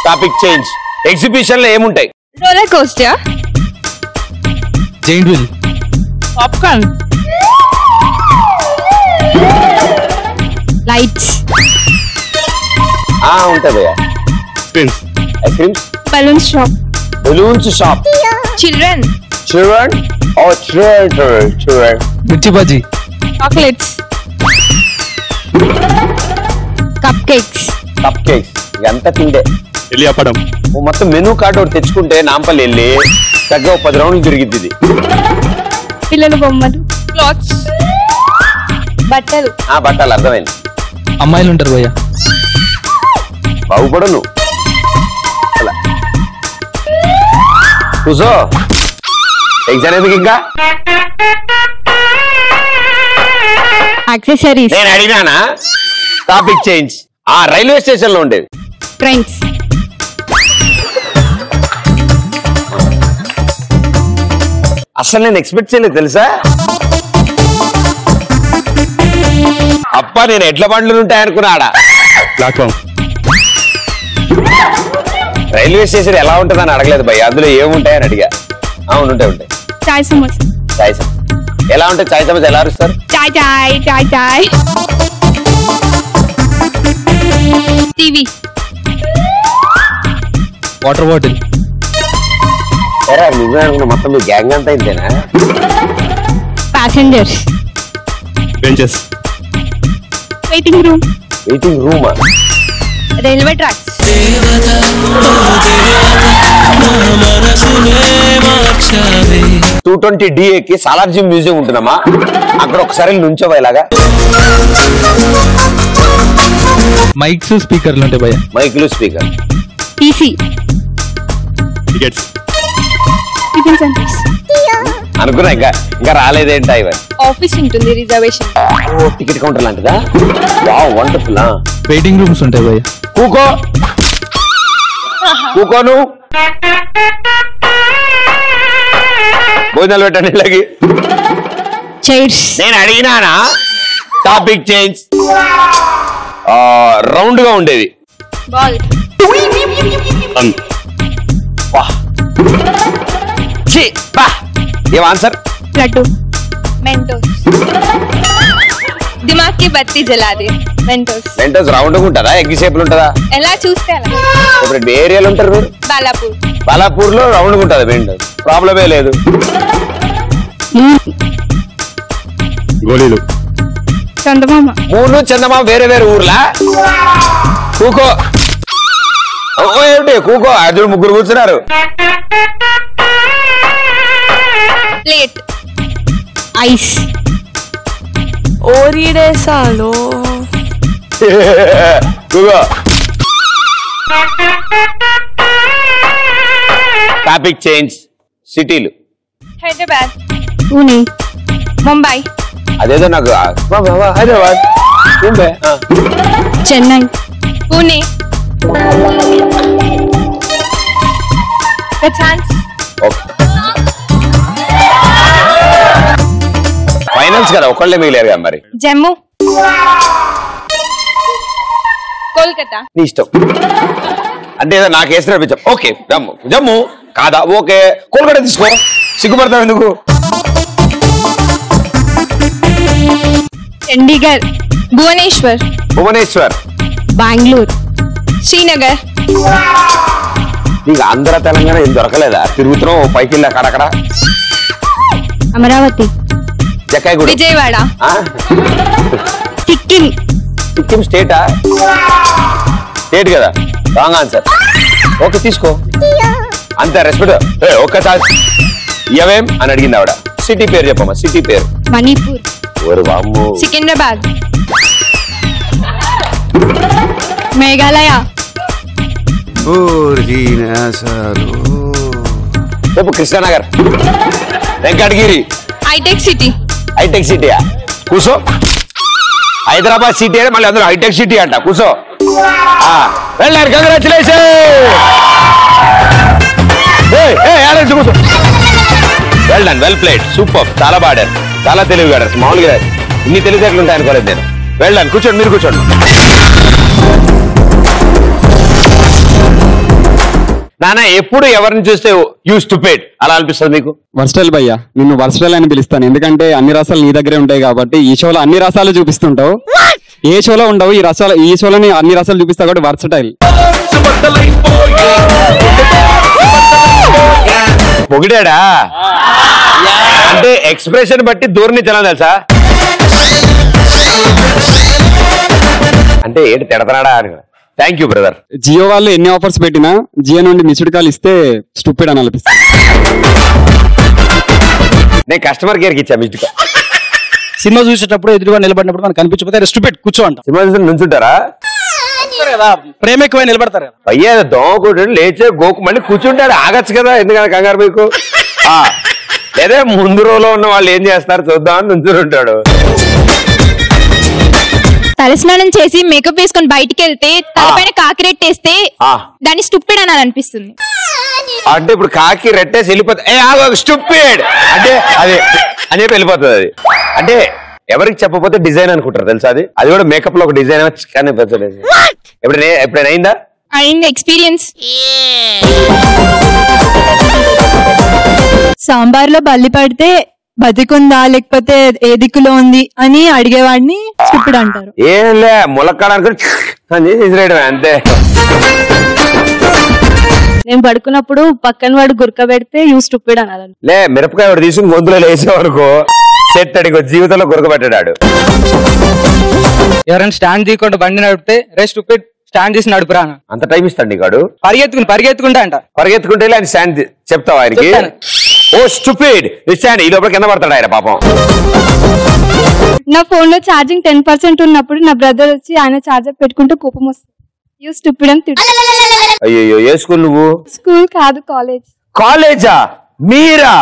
Topic change. ఎగ్జిబిషన్ లో ఏముంటాయి? Roller coaster, giant wheel, popcorn, lights, ఉంటది spins, ice creams, balloon shop, balloons shop, children, children, children, mirchi bajji, chocolates, cupcakes, cupcakes, ఎంత తిండే. వెళ్ళి అప్పడం, మొత్తం మెనూ కార్డు ఒకటి తెచ్చుకుంటే నాంపల్లి వెళ్ళి చక్కగా 10 రౌండ్లు తిరిగిద్ది ఇది. పిల్లల బొమ్మలు, క్లాత్స్, బట్టలు, బట్టాలు, అర్థమైంది. అమ్మాయిలు ఉంటారు భయ్య, బాగుపడు నువ్వు. అలా కూసో, ఎగ్జామ్ ఎందుకు ఇంకా? యాక్సెసరీస్, నేను అడిగినానా? Topic change. రైల్వే స్టేషన్ లో ఉండేది. ట్రైన్స్, అసలు నేను ఎక్స్పెక్ట్ చేయలేదు తెలుసా. అప్ప నేను ఎడ్ల బండ్లు ఉంటాయనుకున్నాడా. ప్లాట్ఫామ్, రైల్వే స్టేషన్ ఎలా ఉంటుందని అడగలేదు భయ్య, అందులో ఏముంటాయని అడిగా. అవును ఉంటాయి ఉంటాయి. చాయ్ సమోసా, చాయ్ సమోసా ఎలా ఉంటాయి? చాయ్ సమోసా ఎలా అరుస్తారు? Chai chai chai chai. TV, water bottle, సరే నిజమే అనుకున్నా. మొత్తం మీ గ్యాంగ్ అంతా ఇంతేనా? Passengers. Benches. Waiting room. Waiting రూమా? Railway tracks. 220 DAకి సాలార్జీ మ్యూజియం ఉంటున్నామా, అక్కడ ఒకసారి నుంచోవా ఇలాగా. మైక్స్ స్పీకర్లు ఉంటాయి భయ్య. మైక్లు speaker. TC. Tickets. Tiffin centres. అనుకున్నా ఇంకా రాలేదేంటా ఇవన్నీ. ఆఫీస్ ఉంటుంది, రిజర్వేషన్. ఓ టికెట్ కౌంటర్ లాంటిదా? Wow wonderful. వెయిటింగ్ రూమ్స్ ఉంటాయి భయ్య. కూకో కూకోను భోజనాలు పెట్టండి ఇలాగి. చైర్స్. నేను అడిగినానా? Topic change. రౌండ్ గా ఉండేది. బాల్. ఏం ఆన్సర్? లడ్డు. మెంటోస్. దిమాగ్ కి బత్తి జలా దే. మెంటోస్. మెంటోస్ రౌండ్ గా ఉంటుందా, ఎగ్ షేప్ లో ఉంటుందా? ఎలా చూస్తే అలా. ఇప్పుడు ఏరియాలో ఉంటారు మీరు? బాలాపూర్. బాలాపూర్ లో రౌండ్ గా ఉంటుంది మెంటోస్, ప్రాబ్లమే లేదు. గోళీలు. చందమామ. మూడు చందమామ వేరే వేరే ఊర్లా? కూకో ఏమిటి కూకో? అది ముగ్గురు కూర్చున్నారు. ప్లేట్. ఐస్. ఓరిడేసాలో. కూకో. Topic change. సిటీలు. హైదరాబాద్. పూణే. ముంబై. అదేదో నాకు హైదరాబాద్, ముంబై, చెన్నై. పూణే. ఫైనల్స్ కదా, ఒకళ్ళే మిగిలేరు కదా మరి. జమ్మూ. కోల్కతా. నీ ఇష్టం. అంటే ఏదో నాకు వేసిన అనిపించాం. ఓకే జమ్మూ. జమ్మూ కాదా? ఓకే కోల్కతా తీసుకో, సిగ్గుపడతావు ఎందుకు? చండీగఢ్. భువనేశ్వర్. భువనేశ్వర్. బెంగళూరు. శ్రీనగర్. నీకు ఆంధ్ర తెలంగాణ ఏం దొరకలేదా? తిరుగుతున్నావు పైకి వెళ్ళి అక్కడక్కడ. అమరావతి. జక్కాయిగూడ. విజయవాడ. సిక్కిం. సిక్కిం స్టేటా? స్టేట్ కదా, రాంగ్ ఆన్సర్. ఓకే తీసుకో, అంత రెస్పెక్ట్. ఒక్కసారి ఇవేం అని అడిగింది ఆవిడ. సిటీ పేరు చెప్పమ్మా, సిటీ పేరు. మణిపూర్. ఓరు వామ్మో. సికింద్రాబాద్. మేఘాలయ. చెప్పు. Krishnanagar. Venkatagiri. Hitech city. Hitech సిటీయా? కూసో. హైదరాబాద్ సిటీ అంటే మళ్ళీ అందరూ హైటెక్ సిటీ అంట. కూసో. వెళ్ళారు. కంగ్రాచులేషన్. కూసో. Well done, well played, super. చాలా బాడారు, చాలా తెలివిగాడారు. మామూలుగా ఇన్ని తెలివితేటలు ఉంటాయి అనుకోలేదు నేను. Well done. కూర్చోండి, మీరు కూర్చోండి. నాన్న ఎప్పుడు ఎవరిని చూస్తే యూ స్టూపిడ్ అలా అనిపిస్తుంది మీకు? వర్స్టైల్ భయ్యా, నిన్ను వర్స్టైల్ అని పిలుస్తాను ఎందుకంటే అన్ని రసాలు నీ దగ్గరే ఉంటాయి కాబట్టి. ఈ షోలో అన్ని రసాలు చూపిస్తుంటావు, ఏ షోలో ఉండవు. ఈ షోలోని అన్ని రసాలు చూపిస్తావు కాబట్టి వర్సటైల్. పొగిడాడా అంటే ఎక్స్ప్రెషన్ బట్టి దూరం నుంచి ఎలా తెలుసా? అంటే ఏంటి తిడతాడా అని. Thank you brother. జియో వాళ్ళు ఎన్ని ఆఫర్స్ పెట్టినా జియో నుండి మిస్డ్ కాల్ ఇస్తే స్టూపిడ్ అని అనిపిస్తుంది. నేను కస్టమర్ కేర్ కి ఇచ్చా మిస్డ్ కాల్. సినిమా చూసేటప్పుడు ఎదురుగా నిలబడినప్పుడు మనకు కనిపించకపోతే స్టూపిడ్ కూర్చో అంట. సినిమా చూసి నుంచుంటారా? ప్రేమ ఎక్కువ నిలబడతారు కదా. అయ్యా దోమకుడు లేచే గోకు మళ్ళీ కూర్చుంటాడు, ఆగచ్చు కదా, ఎందుకంటే కంగారు మీకు. లేదా ముందు రోజులో ఉన్న వాళ్ళు ఏం చేస్తారు చూద్దామని నుంచుంటాడు. తలస్నానం చేసి మేకప్ వేసుకొని బయటికి వెళ్తే తలపైన కాకి రెట్టేస్తే దాన్ని స్టూపిడ్ అని అనిపిస్తుంది. అంటే ఇప్పుడు కాకి రెట్టేసి వెళ్ళిపోతుంది స్టూపిడ్ అంటే అదే అని చెప్పి వెళ్ళిపోతుంది. అది అంటే ఎవరికి చెప్పకపోతే డిజైన్ అనుకుంటారు తెలుసా? అది కూడా మేకప్ లో ఒక డిజైన్ కానీ ఎప్పుడైనా అయిందా? అయింది ఎక్స్పీరియన్స్. సాంబార్లో బల్లి పడితే బతికుందా లేకపోతే ఏ దిక్కులో ఉంది అని అడిగేవాడిని స్టూపిడ్ అంటారు. ఏం లే ములక్కాడనుకుని అంతే. నేను పడుకున్నప్పుడు పక్కన వాడు గురక పెడితే యూ స్టూపిడ్ అనాలని. లే మిరపకాయ వాడు తీసుకుని గొంతులో వేసేవనుకో సెట్ అడిగో జీవితంలో గురకబెట్టాడు. ఎవరైనా స్టాండ్ తీయకుండా బండి నడిపితే రే స్టూపిడ్ స్టాండ్ తీసి నడుపురా అంత టైం ఇస్తాడు నీకాడు. పరిగెత్తుకుంటా అంట. పరిగెత్తుకుంటే ఆయన స్టాండ్ చెప్తావా ఆయనకి? ఓ స్టూపిడ్ స్టాండ్, ఈ లోపల కింద పడతాడు ఆయన పాపం. నా ఫోన్ లో ఛార్జింగ్ 10% ఉన్నప్పుడు నా బ్రదర్ వచ్చి ఆయన ఛార్జర్ పెట్టుకుంటూ కోపం వస్తుంది. యూ స్టూపిడ్ అని తిట్టు. అయ్యో ఏ స్కూల్ నువ్వు? స్కూల్ కాదు, కాలేజ్. కాలేజా మీరా?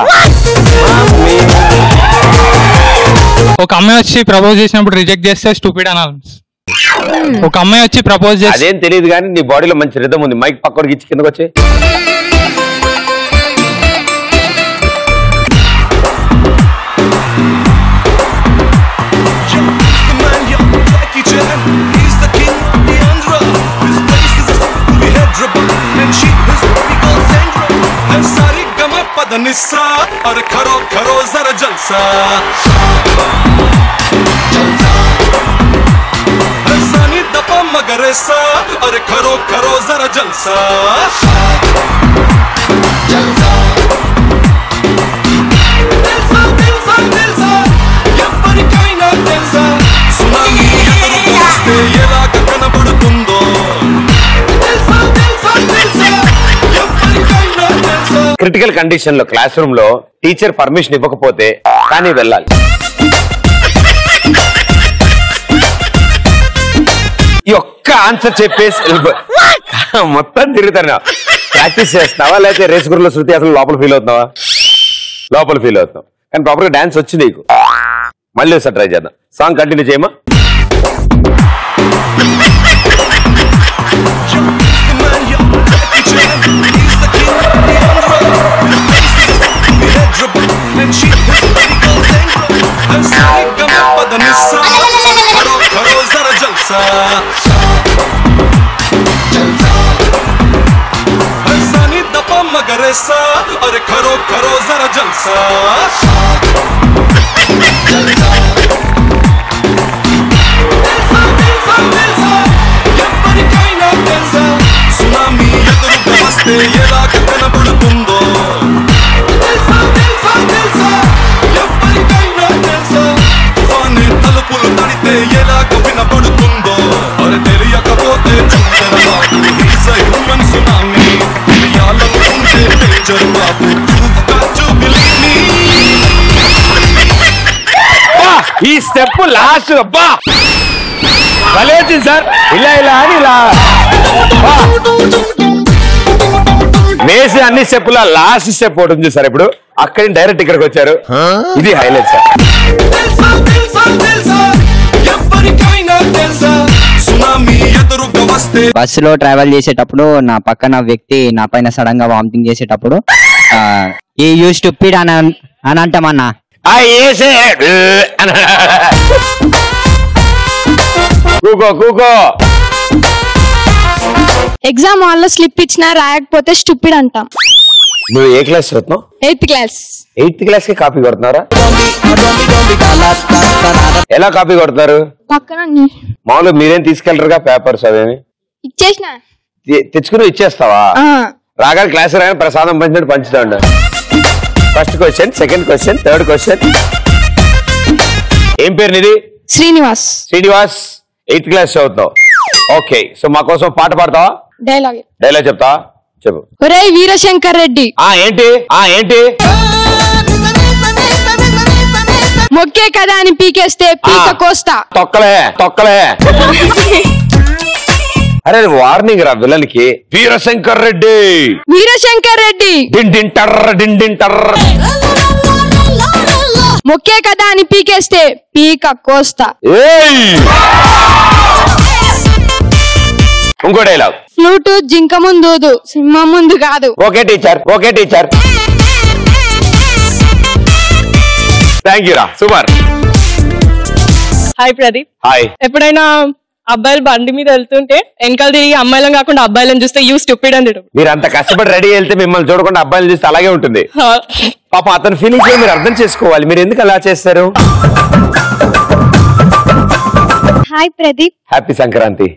ఒక అమ్మాయి వచ్చి ప్రపోజ్ చేసినప్పుడు రిజెక్ట్ చేస్తే స్టూపిడ్ అనాలి. ఒక అమ్మాయి వచ్చి ప్రపోజ్ చేసి అదేం తెలియదు కానీ నీ బాడీలో మంచి రిథం ఉంది. మైక్ పక్కడికి ఇచ్చి కిందకి వచ్చి अरे करो करो जरा जलसा सानी दफा मगर ऐसा अरे करो करो जरा जलसा సునామీ ఎదురుగా వస్తే ఎలాగ కనబడుతుందో క్రిటికల్ కండిషన్ లో క్లాస్ రూమ్ లో టీచర్ పర్మిషన్ ఇవ్వకపోతే కానీ వెళ్ళాలి. ఈ ఒక్క ఆన్సర్ చెప్పేసి మొత్తం తిరుగుతాను. ప్రాక్టీస్ చేస్తున్నావా లేకపోతే రేస్ గురులో శృతి అసలు లోపల ఫీల్ అవుతున్నావా? లోపల ఫీల్ అవుతున్నావు కానీ ప్రాపర్ గా డాన్స్ వచ్చింది నీకు. మళ్ళీ ఒకసారి ట్రై చేద్దాం. సాంగ్ కంటిన్యూ చేయమా? अरे करो करो जरा जलसा సునామీ ఎదురుగా వస్తే ఎలాగ కనబడుతుందో తుఫాను తలుపులు తడితే ఎలాగ వినబడుతుందో అరే తెలియకపోతే చూడరా హ్యూమన్ సునామీ తెలియాలనుకుంటే డేంజర్ బాబు. ఈ స్టెప్ లాస్ట్ అబ్బా భలే వచ్చింది సార్. ఇలా ఇలా అని ఇలా వేసి అన్ని స్టెప్పుల లాస్ట్ స్టెప్ ఒకటి ఉంది సార్. ఇప్పుడు అక్కడి డైరెక్ట్ ఇక్కడికి వచ్చారు. ఇది హైలైట్ సార్. బస్సులో ట్రావెల్ చేసేటప్పుడు నా పక్కన వ్యక్తి నా పైన సడన్ గా వామిటింగ్ చేసేటప్పుడు ఏ యూ స్టూపిడ్ అని అంటామన్నా. కూకో కూకో. ఎగ్జామ్ హాల్ లో స్లిప్ ఇచ్చినా రాయకపోతే స్టూపిడ్ అంటాం. నువ్వు ఏ క్లాస్ చదువుతున్నావు? 8th class. 8th క్లాస్ కి కాపీ కొడుతున్నారా? ఎలా కాపీ కొడుతున్నారు? పక్కన మామూలుగా మీరేం తీసుకెళ్లరుగా పేపర్స్ అవేమి? ఇచ్చేసిన తెచ్చుకుని ఇచ్చేస్తావా? రాగానే క్లాస్ రాగానే ప్రసాదం పంచినట్టు పంచుతాడు. First question, second question, third question. ఏం పేరు నీది? శ్రీనివాస్. శ్రీనివాస్ 8th క్లాస్ చదువుతావు. ఓకే, సో మా కోసం పాట పాడతావా? డైలాగ్ చెప్తావా? చెప్పు. ఒరే వీరశంకర్ రెడ్డి. ఏంటి మొక్కే కదా అని పీకేస్తే పీక కోస్తా. తొక్కలే అరే వార్నింగ్ రా విలన్కి. వీరశంకర్ రెడ్డి డిండింటర్ మొక్కే కదా అని పీకేస్తే పీక కోస్తా. ఇంకో డైలాగ్. ఫ్లూటు జింక ముందు సింహం ముందు కాదు. Okay teacher. థ్యాంక్ యూ రా, సూపర్. హాయ్ ప్రదీప్. హాయ్. ఎప్పుడైనా అబ్బాయిలు బండి మీద వెళ్తుంటే వెనకాల తిరిగి అమ్మాయిలను కాకుండా అబ్బాయిలను చూస్తే యూ స్టూపిడ్ అని తిడు. మీరు అంత కష్టపడి రెడీ వెళ్తే మిమ్మల్ని చూడకుండా అబ్బాయిలు చూస్తే అలాగే ఉంటుంది. పాప అతని ఫీలింగ్స్ మీరు అర్థం చేసుకోవాలి. మీరు ఎందుకు అలా చేస్తారు? Hi Pradeep. Happy Sankranti.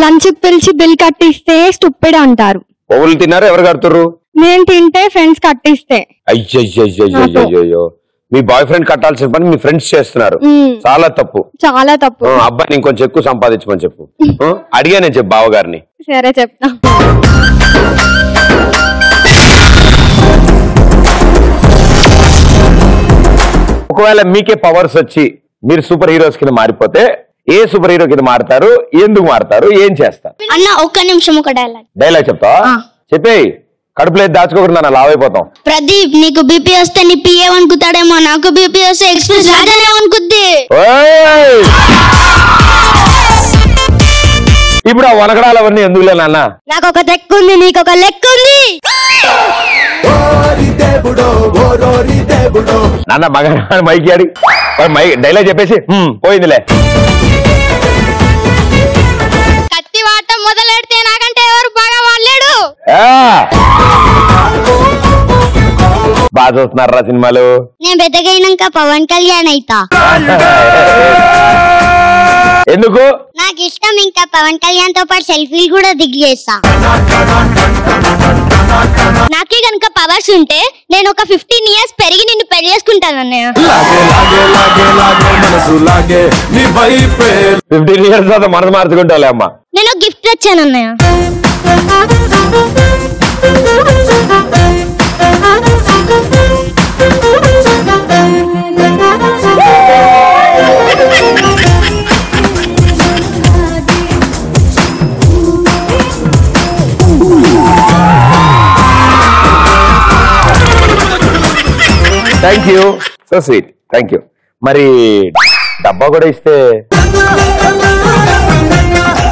Lunch పిలిచి బిల్ కట్టిస్తే స్టూపిడ్ అంటారు. పువ్వులు తిన్నారు, ఎవరు కడుతుర్రు? నేను తింటే ఫ్రెండ్స్ కట్టిస్తే. అయ్యో, మీ బాయ్ ఫ్రెండ్ కట్టాల్సిన పని మీ ఫ్రెండ్స్ చేస్తున్నారు. చాలా తప్పు, చాలా తప్పు. అబ్బాయిని ఇంకొంచెం ఎక్కువ సంపాదించమని చెప్పు. అడిగా నేను చెప్పు బావగారిని. సరే చెప్తా. ఒకవేళ మీకే పవర్స్ వచ్చి మీరు సూపర్ హీరోస్ కింద మారిపోతే ఏ సూపర్ హీరో కింద మారుతారు, ఎందుకు మారుతారు, ఏం చేస్తారు? అన్న ఒక్క నిమిషం ఒక డైలాగ్ చెప్తావా? చెప్పేయి, కడుపులో దాచుకోకుండా నా లావ్ అయిపోతాం. ప్రదీప్, నీకు బీపీ వస్తే నీ పిఏ అనుకుతాడేమో, నాకు బీపీ వస్తే ఎక్స్ప్రెస్ రాజానే అనుకుద్ది. ఇప్పుడు ఆ వనకడాలు అవన్నీ ఎందుకులే నాన్న. నాకు ఒక తెక్కు ఉంది, నీకు ఒక లెక్క ఉంది. నాన్న మగ మైకి అడి డైలాగ్ చెప్పేసి పోయిందిలే. కత్తి వాడటం మొదలెడితే నాకంటే ఎవరు బాగా వాడలేడు. బాగా చూస్తున్నారా సినిమాలు? నేను పెద్దగైనాక పవన్ కళ్యాణ్ అయితా. ఎందుకు? నాకు ఇష్టం. ఇంకా పవన్ కళ్యాణ్ తో పాటు సెల్ఫీలు కూడా దిగేస్తా. నాకే కనుక పవర్స్ ఉంటే నేను ఒక 15 years పెరిగి నిన్ను పెళ్లి చేసుకుంటాను అన్నయ్య. 15 years తర్వాత మనసు మార్చుకుంటావులే అమ్మా. నేను గిఫ్ట్ తెచ్చాను అన్నయ్య. Thank you, so sweet, thank you. మరి డబ్బా కూడా ఇస్తే.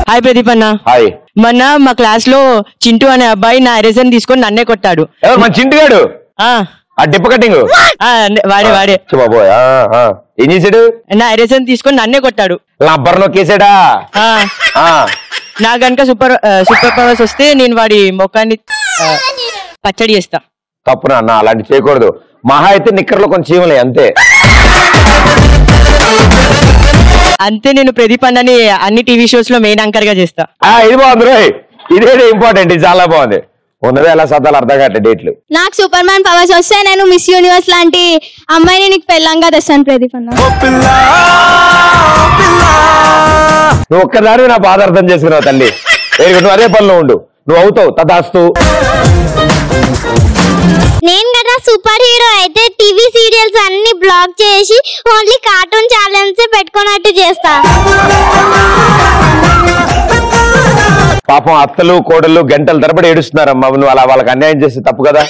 హాయ్ ప్రదీప్ అన్న. హాయ్. మొన్న మా క్లాస్ లో చింటూ అనే అబ్బాయి నా ఎరేజర్ తీసుకొని నన్నే కొట్టాడు. ఎవరు మన చింటూ గాడు? ఆ డిప్ప కటింగ్ వాడే. బాబోయ్, ఏం చేశాడు? నా ఎరేజర్ తీసుకొని నన్నే కొట్టాడు. లబ్బర్లో కేసాడా? నా గనుక సూపర్ పవర్స్ వస్తే నేను వాడి ముఖాన్ని పచ్చడి చేస్తా. తప్పునా అన్న, అలాంటి చేయకూడదు. మహా అయితే నిక్కర్లో కొంచెం చీమలే అంతే. అంతే, నేను ప్రదీప్ అన్నని అన్ని టీవీ షోస్ లో మెయిన్ యాంకర్ గా చేస్తా. ఇది బాగుంది, ఇదే ఇంపార్టెంట్, ఇది చాలా బాగుంది. ఉన్నదే ఎలా సర్దాలు అర్థం కావట్లే డేట్లు. నాకు సూపర్ మ్యాన్ పవర్స్ వస్తే నేను మిస్ యూనివర్స్ లాంటి అమ్మాయిని నీకు పెళ్ళంగా తెస్తాను ప్రదీప్ అన్న. నువ్వు ఒక్కదాని నా బాధ అర్థం చేసుకున్నావు తల్లి. నువ్వు అదే పనిలో ఉండు, నువ్వు అవుతావు తదాస్తు. నేను కదా సూపర్ హీరో అయితే టీవీ సీరియల్స్ అన్ని బ్లాక్ చేసి ఓన్లీ కార్టూన్ ఛానల్స్ పెట్టుకున్నట్టు చేస్తా. పాపం అత్తలు కోడళ్ళు గంటల తరబడి ఏడుస్తున్నారమ్మా. నువ్వు అలా వాళ్ళకి అన్యాయం చేస్తే తప్పు కదా.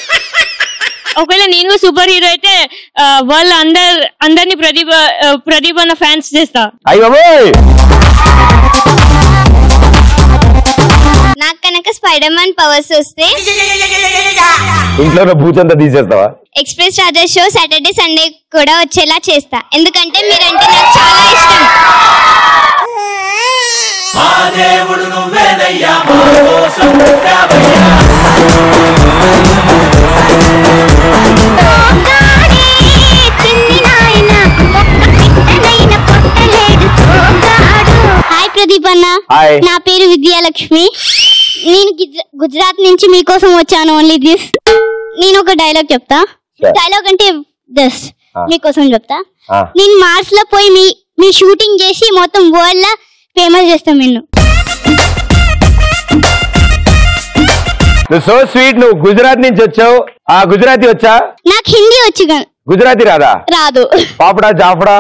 ఒకవేళ నేను సూపర్ హీరో అయితే వాళ్ళు అందరినీ ప్రదీప్ అన్న ఫ్యాన్స్ చేస్తా. అయ్యో, నాకు కనుక స్పైడర్ మ్యాన్ పవర్స్ వస్తే ఇంట్లో భూతంతా తీసేస్తావా? ఎక్స్ప్రెస్ రాజా షో సాటర్డే సండే కూడా వచ్చేలా చేస్తా. ఎందుకంటే మీరంటే నాకు చాలా ఇష్టం. హాయ్ ప్రదీప్ అన్న, నా పేరు విద్యాలక్ష్మి. నేను గుజరాత్ నుంచి మీకోసం వచ్చాను. Only this. నేను ఒక డైలాగ్ చెప్తా. డైలాగ్ అంటే దిస్ మీకోసం చెప్తా. నేను మార్స్ లో పోయి మీ షూటింగ్ చేసి మొత్తం వరల్డ్ లా ఫేమస్ చేస్తాం. నిన్ను నువ్వు సో స్వీట్. నువ్వు గుజరాత్ నుంచి వచ్చావు. ఆ గుజరాతీ వచ్చా? నాకు హిందీ వచ్చి గుజరాతీ రాదా? రాదు. పాపడా జాఫడా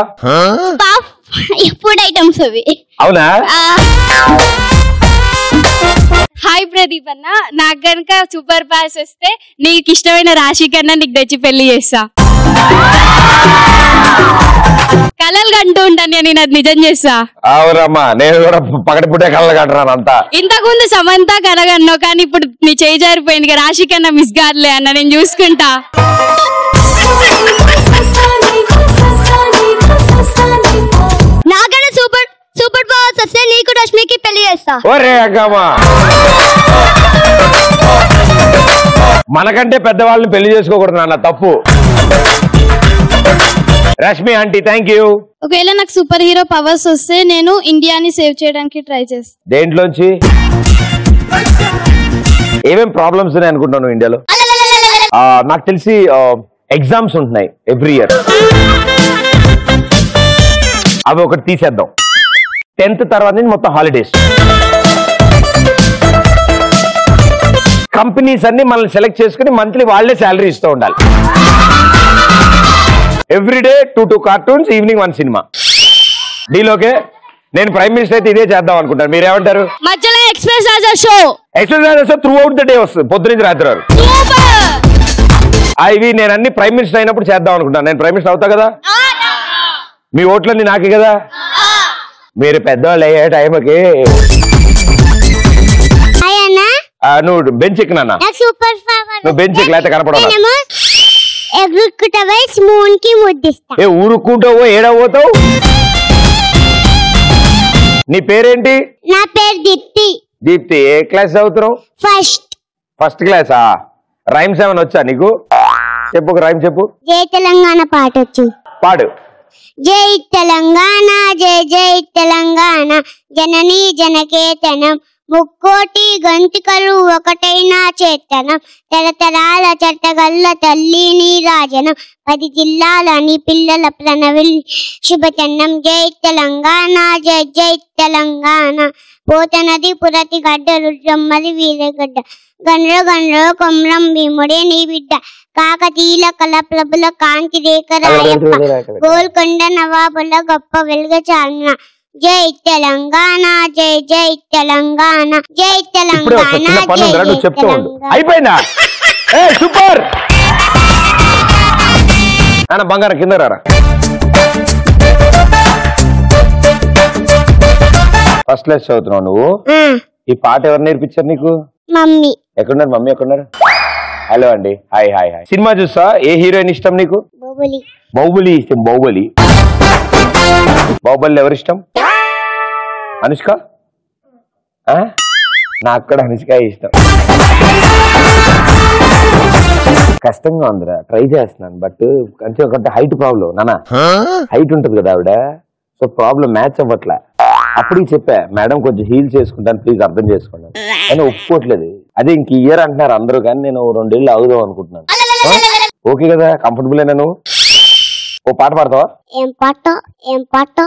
ఫుడ్ ఐటమ్స్ అవి. అవునా? హాయ్ ప్రదీప్ అన్న, నాకు గనుక సూపర్ పవర్స్ వస్తే నీకు ఇష్టమైన రాశి కన్నా నీకు తెచ్చి పెళ్లి చేస్తా. కలలు కంటూ ఉంటాను నేను, అది నిజం చేస్తా. అవునమ్మా, నేను కూడా పగటి పుట్టే కళలు కంటున్నాను అంతా. ఇంతకుముందు సమంత కలగన్నావు, కానీ ఇప్పుడు నీ చేయి జారిపోయింది. రాశి కన్నా మిస్ కాదులే అన్న, నేను చూసుకుంటా. నాకన్నా సూపర్ పవర్స్ వస్తే నీకు రష్మికి పెళ్లి చేస్తా. మనకంటే పెద్దవాళ్ళని పెళ్లి చేసుకోకూడదు నాన్న, తప్పు. Rashmi aunty, thank you. ఒకవేళ నాకు సూపర్ హీరో పవర్స్ వస్తే నేను ఇండియాని సేవ్ చేయడానికి ట్రై చేస్తాను. దేంట్లోంచి? ఏమేం ప్రాబ్లమ్స్ ఉన్నాయి అనుకుంటున్నాను ఇండియాలో? నాకు తెలిసి ఎగ్జామ్స్ ఉంటున్నాయి ఎవ్రీ ఇయర్, అవి ఒకటి తీసేద్దాం. 10th తర్వాత నుంచి మొత్తం హాలిడేస్. కంపెనీస్ అన్ని మనల్ని సెలెక్ట్ చేసుకుని మంత్లీ వాళ్ళే శాలరీ ఇస్తూ ఉండాలి. ఎవ్రీడే 2 కార్టూన్స్, ఈవినింగ్ 1 సినిమా. డీలోకే నేను ప్రైమ్ మినిస్టర్ అయితే ఇదే చేద్దాం అనుకుంటాను. మీరేమంటారు? మధ్యలో express show throughout the day వస్తుంది, పొద్దు నుంచి రాత్రి వరకు. ఇవి నేను అన్ని ప్రైమ్ మినిస్టర్ అయినప్పుడు చేద్దాం అనుకుంటాను. నేను ప్రైమ్ మినిస్టర్ అవుతా కదా, మీ ఓట్లన్నీ నాకే కదా. మీరు పెద్దవాళ్ళు అయ్యే టైంకి నువ్వు బెంచ్ ఎక్కినా, నువ్వు బెంచ్ ఎక్కి లేకపోతే కనపడవు. ఊరుకుంటావో ఏడవోతావు? నీ పేరేంటి? నా పేరు దీప్తి. దీప్తి, ఏ క్లాస్ చదువుతున్నావు? ఫస్ట్ క్లాసా? రైమ్స్ ఏమైనా వచ్చా నీకు? చెప్పు, ఒక రైమ్ చెప్పు. జై తెలంగాణ పాట వచ్చు. పాడు. జై తెలంగాణ, జై జై తెలంగాణ, జననీ జనకేతనం, ముక్కోటి గంతికలు ఒకటైన చేతనం, తరతరాల చట్టగల్ల తల్లి నీ రాజనం, 10 జిల్లాలని పిల్లల ప్రణవిల్ శుభచన్నం. జై తెలంగాణ, జై జై తెలంగాణ, పోతనది పురతి గడ్డ, రుద్రమ్మది వీరగడ్డ, గండ్ర గండ్ర కొమ్రం భీముడే నీ బిడ్డ, కాకతీల కలప్రభుల కాంతి రేఖ రాయప్ప, గోల్కొండ నవాబుల గొప్ప వెలుగ చాలన. జై తెలంగాణ, జై జై తెలంగాణ, జై తెలంగాణ, జై జై తెలంగాణ. అయిపోయిందా? సూపర్. అన్న బంగారం కింద రారా. ఫస్ట్ క్లాస్ చదువుతున్నావు నువ్వు. ఈ పాట ఎవరు నేర్పించారు నీకు? మమ్మీ. ఎక్కడున్నారు మమ్మీ? ఎక్కడున్నారు? హలో అండి, హాయ్ హాయ్ హాయ్. సినిమా చూసా? ఏ హీరోయిన్ ఇష్టం నీకు? బాహుబలి. బాహుబలి ఇష్టం. బాహుబలి ఎవరిష్టం? అనుష్క? నాకు కూడా అనుష్క ఇష్టం. కష్టంగా ఉందిరా, ట్రై చేస్తున్నాను. బట్ కొంచెం హైట్ ప్రాబ్లం. నానా హైట్ ఉంటుంది కదా ఆవిడ, సో ప్రాబ్లం మ్యాచ్ అవ్వట్లే. అప్పుడు చెప్పా, మేడం కొంచెం హీల్ చేసుకుంటాను ప్లీజ్, అర్థం చేసుకోండి అని. ఒప్పుకోవట్లేదు. అదే ఇంక ఇయర్ అంటున్నారు అందరూ, కానీ నేను 2 ఏళ్ళు ఆగుదాం అనుకుంటున్నాను. ఓకే కదా? కంఫర్టబుల్ అయినా నువ్వు? ఓ పాట పాడతావా? ఏం పాట? ఏం పాట?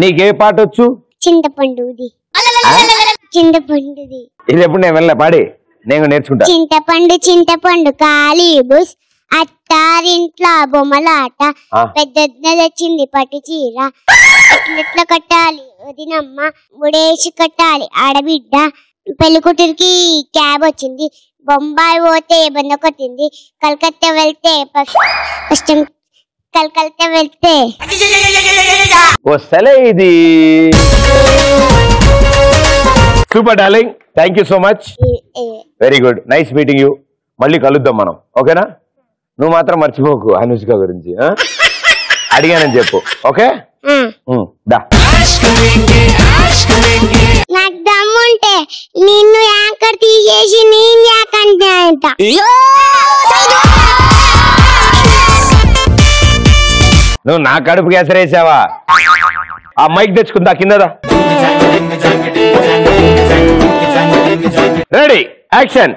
నీకే పాట వచ్చు? చింతపండుది. చింతపండుది. ఇది ఎప్పుడు నేను వెళ్ళా, పాడి నేను నేర్చుకుంటా. చింతపండు చింతపండు కాలి బుస్, అత్తారింట్ల బొమ్మలాట, పెద్ద తెచ్చింది పట్టు చీర, ఎట్లెట్ల కట్టాలి వదినమ్మ, ముడేసి కట్టాలి ఆడబిడ్డ, పెళ్లికూతురికి క్యాబ్ వచ్చింది, బొంబాయి పోతే బంద కొట్టింది, కలకత్తా వెళ్తే కలకత్తా వెళ్తే వస్తలే. ఇది super darling, thank you so much, very good, nice meeting you. మళ్ళీ కలుద్దాం మనం, ఓకేనా? నువ్వు మాత్రం మర్చిపోకు అనుష్క గురించి, అడిగానని చెప్పు, ఓకే? దా. నాకు దమ్ముంటే నిన్ను యాంకర్ తీసేసి నేను యాకంటే అంట. నువ్వు నా కడుపు కేసరేసావా? ఆ మైక్ తెచ్చుకుందా కిందదా. Ready, action.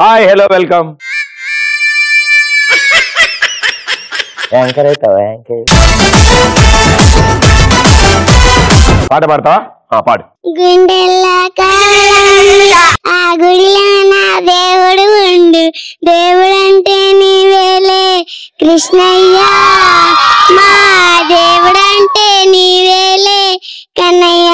Hi, hello, welcome. Anchor అవుతావా? యాంకర్ పాట పాడతావా? పాడు. గుండెల్లా ఆ గుడిలో నా దేవుడు ఉండు, దేవుడంటే నీవేలే కృష్ణయ్య, మా దేవుడంటే నీవేలే కన్నయ్య,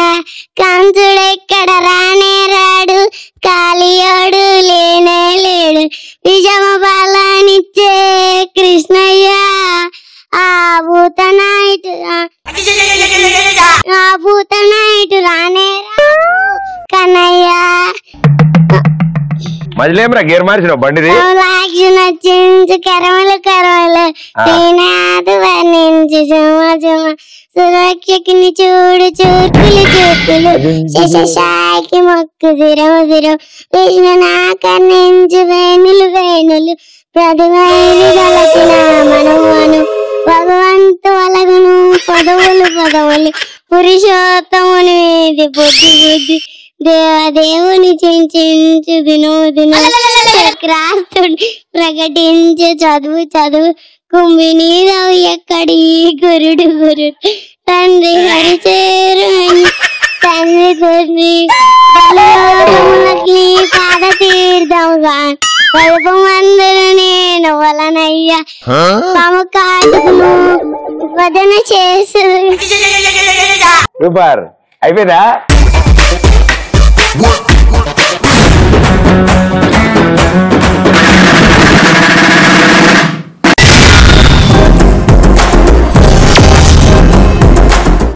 కంసుడెక్కడ రానే రాడు, కాళియోడు లేనే లేడు, విజమ బాలానిచ్చే కృష్ణయ్య, ఆ భూతనాయుడు రానే రాడు కన్నయ్య. మధ్యలేమరా గేర్ మార్చినావు బండిది నచ్చించు కరమలు కరమలు తేనాదు వర్ణించు జుమ జుమ సురక్షకుని చూడు చూర్కులు చూర్కులు శశాయికి మొక్కు జిరము జిరం విష్ణు నాకన్నించు వేణులు వేణులు ప్రతిమైని గలచిన మనమను భగవంతు వలగును పదవులు పదవులు పురుషోత్తముని మీది బుద్ధి బుద్ధి దేవదేవుని చించు దినోదిన చక్రాస్తుడి ప్రకటించు చదువు చదువు కుంభిని రవి ఎక్కడి గురుడు గురుడు తండ్రి హరిచేరు తండ్రి తండ్రి బలయోగములకి పాద తీర్థముగా పలుపమందరు నేను వలనయ్యా తమ కాదును వదన చేసు సూపర్ అయిపోయిందా